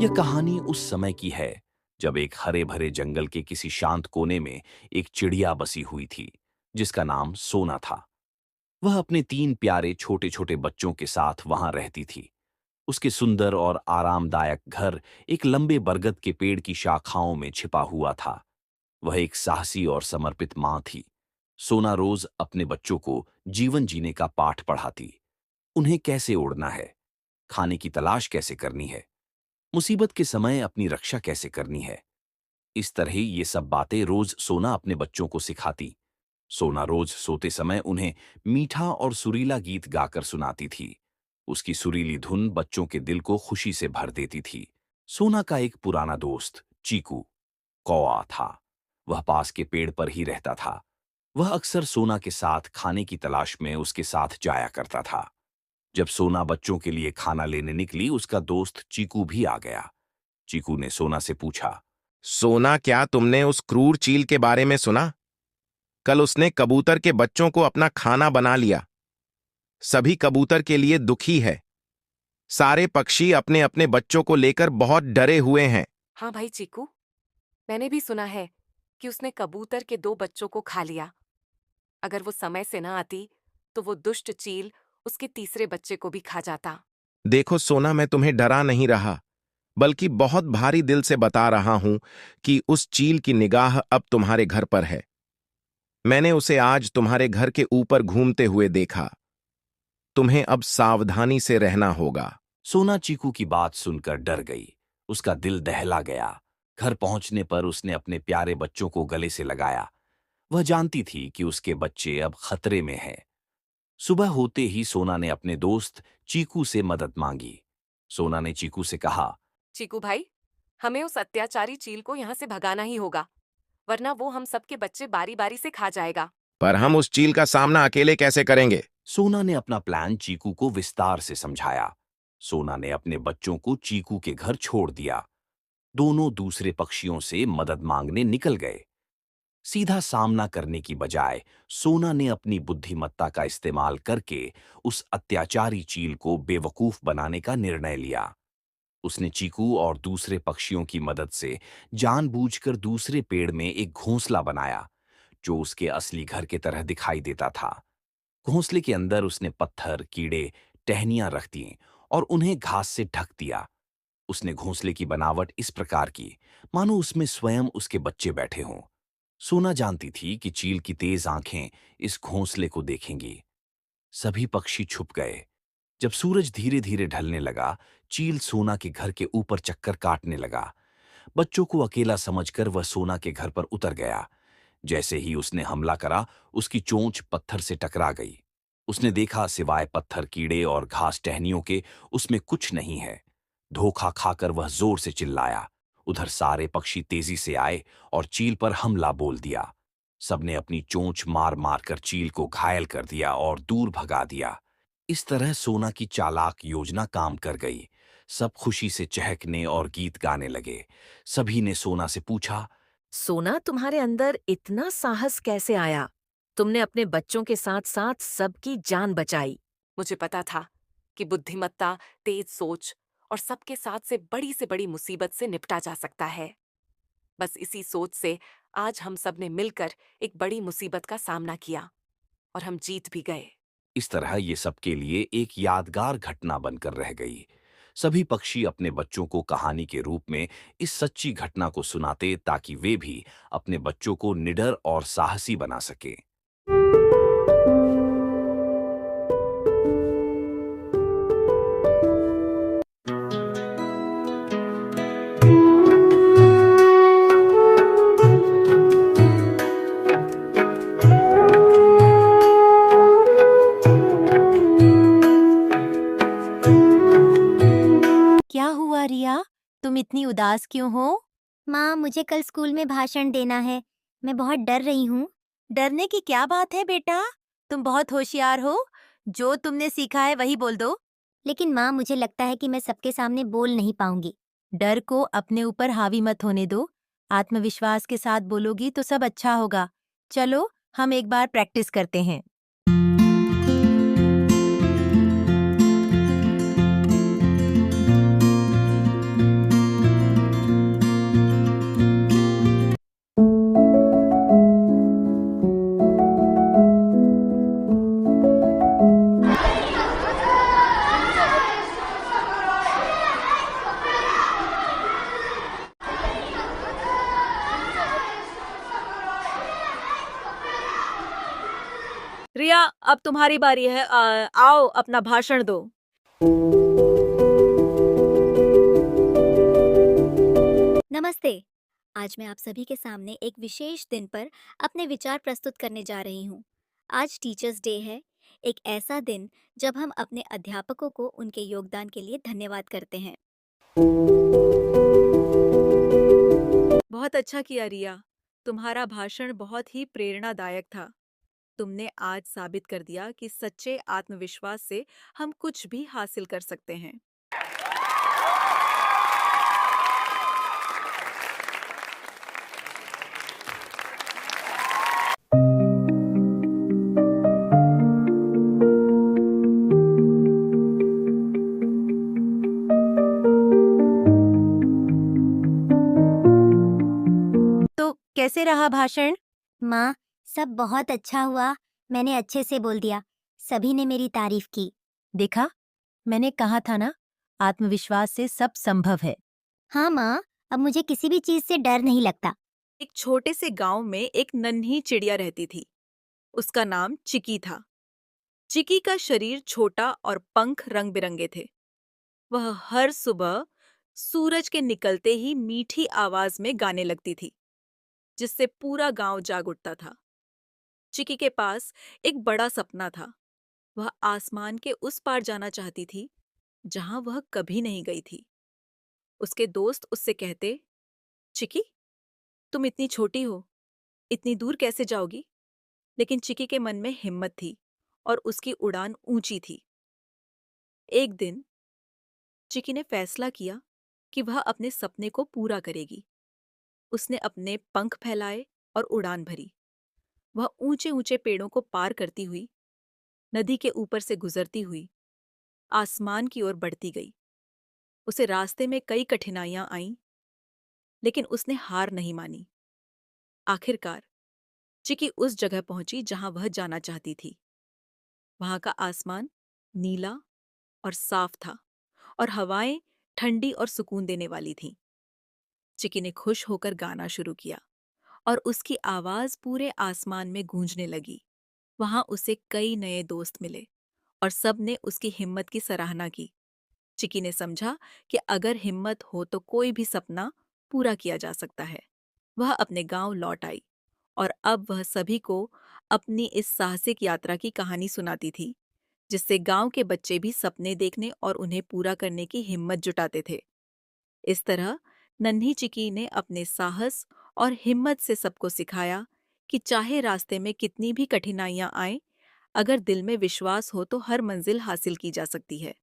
यह कहानी उस समय की है जब एक हरे भरे जंगल के किसी शांत कोने में एक चिड़िया बसी हुई थी जिसका नाम सोना था। वह अपने तीन प्यारे छोटे छोटे बच्चों के साथ वहां रहती थी। उसके सुंदर और आरामदायक घर एक लंबे बरगद के पेड़ की शाखाओं में छिपा हुआ था। वह एक साहसी और समर्पित मां थी। सोना रोज अपने बच्चों को जीवन जीने का पाठ पढ़ाती, उन्हें कैसे उड़ना है, खाने की तलाश कैसे करनी है, मुसीबत के समय अपनी रक्षा कैसे करनी है। इस तरह ये सब बातें रोज सोना अपने बच्चों को सिखाती। सोना रोज सोते समय उन्हें मीठा और सुरीला गीत गाकर सुनाती थी। उसकी सुरीली धुन बच्चों के दिल को खुशी से भर देती थी। सोना का एक पुराना दोस्त चीकू कौआ था। वह पास के पेड़ पर ही रहता था। वह अक्सर सोना के साथ खाने की तलाश में उसके साथ जाया करता था। जब सोना बच्चों के लिए खाना लेने निकली, उसका दोस्त चीकू भी आ गया। चीकू ने सोना से पूछा, सोना, क्या तुमने उस क्रूर चील के बारे में सुना? कल उसने कबूतर के बच्चों को अपना खाना बना लिया। सभी कबूतर के लिए दुखी है। सारे पक्षी अपने अपने बच्चों को लेकर बहुत डरे हुए हैं। हाँ भाई चीकू, मैंने भी सुना है कि उसने कबूतर के 2 बच्चों को खा लिया। अगर वो समय से ना आती तो वो दुष्ट चील उसके तीसरे बच्चे को भी खा जाता। देखो सोना, मैं तुम्हें डरा नहीं रहा, बल्कि बहुत भारी दिल से बता रहा हूं कि उस चील की निगाह अब तुम्हारे घर पर है। मैंने उसे आज तुम्हारे घर के ऊपर घूमते हुए देखा। तुम्हें अब सावधानी से रहना होगा। सोना चीकू की बात सुनकर डर गई। उसका दिल दहला गया। घर पहुंचने पर उसने अपने प्यारे बच्चों को गले से लगाया। वह जानती थी कि उसके बच्चे अब खतरे में हैं। सुबह होते ही सोना ने अपने दोस्त चीकू से मदद मांगी। सोना ने चीकू से कहा, चीकू भाई, हमें उस अत्याचारी चील को यहाँ से भगाना ही होगा, वरना वो हम सबके बच्चे बारी बारी से खा जाएगा। पर हम उस चील का सामना अकेले कैसे करेंगे? सोना ने अपना प्लान चीकू को विस्तार से समझाया। सोना ने अपने बच्चों को चीकू के घर छोड़ दिया। दोनों दूसरे पक्षियों से मदद मांगने निकल गए। सीधा सामना करने की बजाय सोना ने अपनी बुद्धिमत्ता का इस्तेमाल करके उस अत्याचारी चील को बेवकूफ बनाने का निर्णय लिया। उसने चीकू और दूसरे पक्षियों की मदद से जानबूझकर दूसरे पेड़ में एक घोंसला बनाया जो उसके असली घर के तरह दिखाई देता था। घोंसले के अंदर उसने पत्थर, कीड़े, टहनियां रख दी और उन्हें घास से ढक दिया। उसने घोंसले की बनावट इस प्रकार की मानो उसमें स्वयं उसके बच्चे बैठे हों। सोना जानती थी कि चील की तेज आंखें इस घोंसले को देखेंगी। सभी पक्षी छुप गए। जब सूरज धीरे धीरे ढलने लगा, चील सोना के घर के ऊपर चक्कर काटने लगा। बच्चों को अकेला समझकर वह सोना के घर पर उतर गया। जैसे ही उसने हमला करा, उसकी चोंच पत्थर से टकरा गई। उसने देखा सिवाय पत्थर, कीड़े और घास टहनियों के उसमें कुछ नहीं है। धोखा खाकर वह जोर से चिल्लाया। उधर सारे पक्षी तेजी से आए और चील पर हमला बोल दिया। सबने अपनी चोंच मार मार कर चील को घायल कर दिया और दूर भगा दिया। इस तरह सोना की चालाक योजना काम कर गई। सब खुशी से चहकने और गीत गाने लगे। सभी ने सोना से पूछा, सोना, तुम्हारे अंदर इतना साहस कैसे आया? तुमने अपने बच्चों के साथ साथ सबकी जान बचाई। मुझे पता था कि बुद्धिमत्ता, तेज सोच और सबके साथ से बड़ी मुसीबत से निपटा जा सकता है। बस इसी सोच से आज हम सब ने मिलकर एक बड़ी मुसीबत का सामना किया और हम जीत भी गए। इस तरह ये सबके लिए एक यादगार घटना बनकर रह गई। सभी पक्षी अपने बच्चों को कहानी के रूप में इस सच्ची घटना को सुनाते ताकि वे भी अपने बच्चों को निडर और साहसी बना सकें। क्या हुआ रिया? तुम इतनी उदास क्यों हो? माँ, मुझे कल स्कूल में भाषण देना है। मैं बहुत डर रही हूँ। डरने की क्या बात है बेटा? तुम बहुत होशियार हो। जो तुमने सीखा है वही बोल दो। लेकिन माँ, मुझे लगता है कि मैं सबके सामने बोल नहीं पाऊंगी। डर को अपने ऊपर हावी मत होने दो। आत्मविश्वास के साथ बोलोगी तो सब अच्छा होगा। चलो, हम एक बार प्रैक्टिस करते हैं। अब तुम्हारी बारी है। आओ अपना भाषण दो। नमस्ते। आज मैं आप सभी के सामने एक विशेष दिन पर अपने विचार प्रस्तुत करने जा रही हूँ। आज टीचर्स डे है, एक ऐसा दिन जब हम अपने अध्यापकों को उनके योगदान के लिए धन्यवाद करते हैं। बहुत अच्छा किया रिया। तुम्हारा भाषण बहुत ही प्रेरणादायक था। तुमने आज साबित कर दिया कि सच्चे आत्मविश्वास से हम कुछ भी हासिल कर सकते हैं। तो कैसे रहा भाषण? माँ, सब बहुत अच्छा हुआ। मैंने अच्छे से बोल दिया। सभी ने मेरी तारीफ की। देखा, मैंने कहा था ना, आत्मविश्वास से सब संभव है। हाँ माँ, अब मुझे किसी भी चीज से डर नहीं लगता। एक छोटे से गांव में एक नन्ही चिड़िया रहती थी। उसका नाम चिकी था। चिकी का शरीर छोटा और पंख रंग बिरंगे थे। वह हर सुबह सूरज के निकलते ही मीठी आवाज में गाने लगती थी, जिससे पूरा गांव जाग उठता था। चिकी के पास एक बड़ा सपना था। वह आसमान के उस पार जाना चाहती थी, जहां वह कभी नहीं गई थी। उसके दोस्त उससे कहते, चिकी, तुम इतनी छोटी हो, इतनी दूर कैसे जाओगी? लेकिन चिकी के मन में हिम्मत थी और उसकी उड़ान ऊंची थी। एक दिन चिकी ने फैसला किया कि वह अपने सपने को पूरा करेगी। उसने अपने पंख फैलाए और उड़ान भरी। वह ऊंचे ऊंचे पेड़ों को पार करती हुई, नदी के ऊपर से गुजरती हुई, आसमान की ओर बढ़ती गई। उसे रास्ते में कई कठिनाइयां आईं, लेकिन उसने हार नहीं मानी। आखिरकार चिकी उस जगह पहुंची जहां वह जाना चाहती थी। वहां का आसमान नीला और साफ था और हवाएं ठंडी और सुकून देने वाली थीं। चिकी ने खुश होकर गाना शुरू किया और उसकी आवाज पूरे आसमान में गूंजने लगी। वहां उसे कई नए दोस्त मिले और सब ने उसकी हिम्मत की सराहना की। चिकी ने समझा कि अगर हिम्मत हो तो कोई भी सपना पूरा किया जा सकता है। वह अपने गांव लौट आई और अब वह सभी को अपनी इस साहसिक यात्रा की कहानी सुनाती थी, जिससे गांव के बच्चे भी सपने देखने और उन्हें पूरा करने की हिम्मत जुटाते थे। इस तरह नन्ही चिकी ने अपने साहस और हिम्मत से सबको सिखाया कि चाहे रास्ते में कितनी भी कठिनाइयां आएं, अगर दिल में विश्वास हो तो हर मंजिल हासिल की जा सकती है।